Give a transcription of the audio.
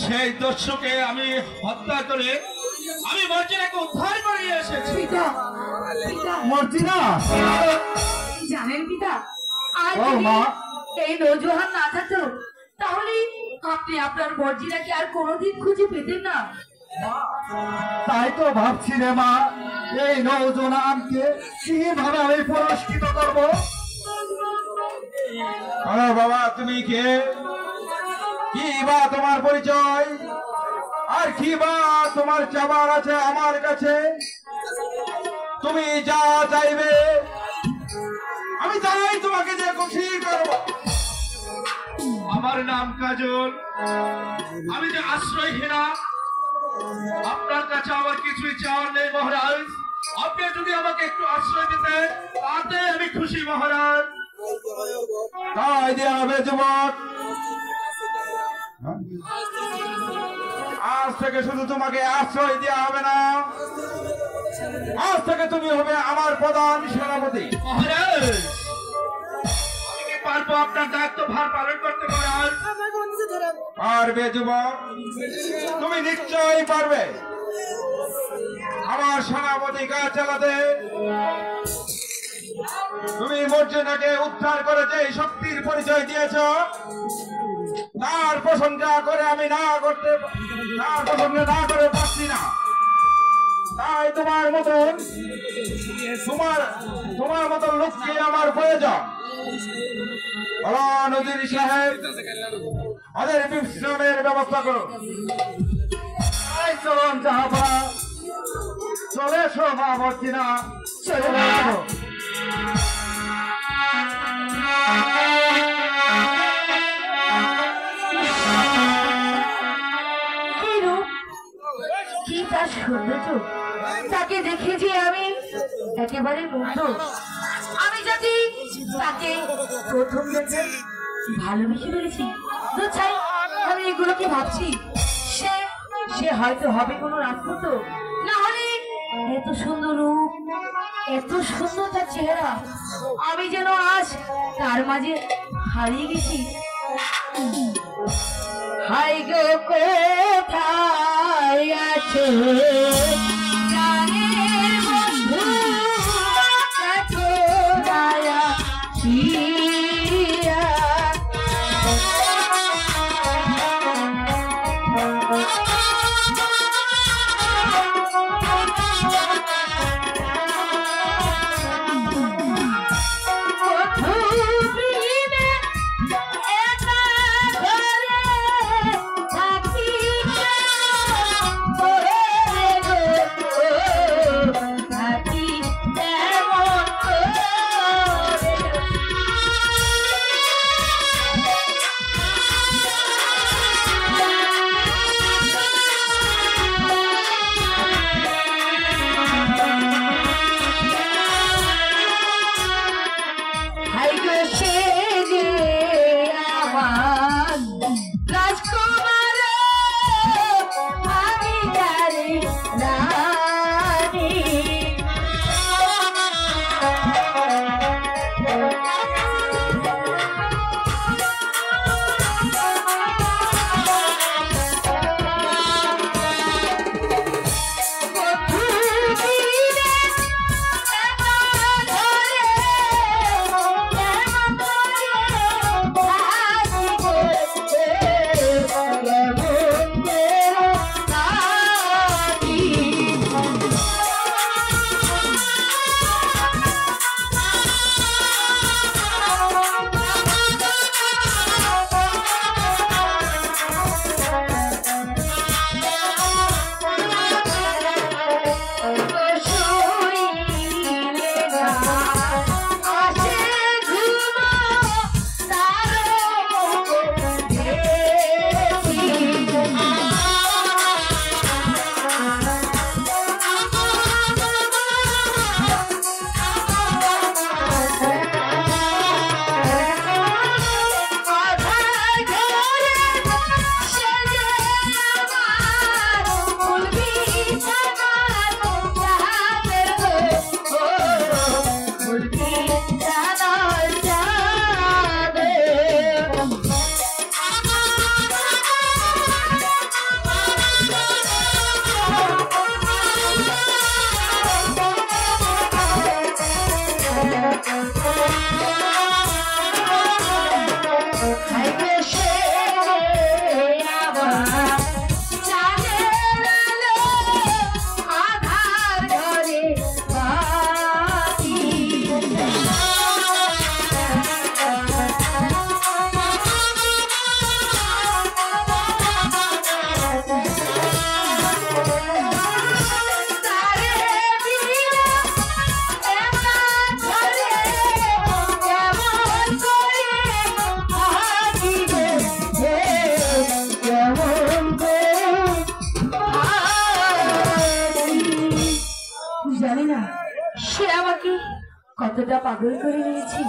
সেই দস্যুকে আমি হত্যা করে আমি মর্জিনাকে উদ্ধার করে নিয়ে এসেছি। পিতা, পিতা, মর্জিনা, জানেন পিতা, আর ও যদি মা। এই নৌজোহান না থাকতো তাহলে আপনি আপনার মর্জিনাকে আর কোনোদিন খুঁজে পেতেন না। তাই তো ভাবছি রে মা, এই নৌজোয়ানকে কিভাবে আমি পুরস্কৃত করবো। আরে বাবা, তুমি কে? কি বা তোমার পরিচয়, আর কি বা তোমার চাবার আছে আমার কাছে? তুমি যা চাইবে আমি তাই তোমাকে যে খুশি করব। আমার নাম কাজল, আমি যে আশ্রয়হীনা। আপনার কাছে আমার কিছুই চাওয়ার নেই মহারাজ। আপনি যদি আমাকে একটু আশ্রয় দিতেন তাতে আমি খুশি মহারাজ। তাই দেওয়া হবে যুবক। আজ থেকে শুধু তোমাকে আশ্রয় দেওয়া হবে না, আজ থেকে তুমি হবে আমার প্রধান সেনাপতি। মহারাজ, আমি কি পারবো আপনার দায়িত্ব ভার পালন করতে মহারাজ? পারবে যুবক, তুমি নিশ্চয়ই পারবে আমার সেনাপতি কাজ চালাতে। তুমি মর্জিনাকে উদ্ধার করে যে শক্তির পরিচয় দিয়েছ তার প্রশংসা করে আমি না করে পারছি না। তাই তোমার মতন লোককে আমার প্রয়োজন। নদীর সাহেব, ওদের বিশ্রামের ব্যবস্থা করো। চলুন জাহাপা, চলে এসো মা মর্জিনা, চলে এসো। কি রূপ, কি তার সৌন্দর্য, তাকে দেখে যে আমি একেবারে মুগ্ধ। আমি যদি তাকে প্রথম দেখে ভালোবেসে ফেলেছি তো চাই আমি এগুলোকে ভাবছি সে সে হয়তো হবে কোনো রাজপুত, না হলে এত সুন্দর রূপ, এত সুন্দর তার চেহারা, আমি যেন আজ তার মাঝে হারিয়ে গেছি। হাই গো কোথায় আছে জানের বন্ধু, দেখো রায়া পিয়া। কতটা পাগল করে নিয়েছি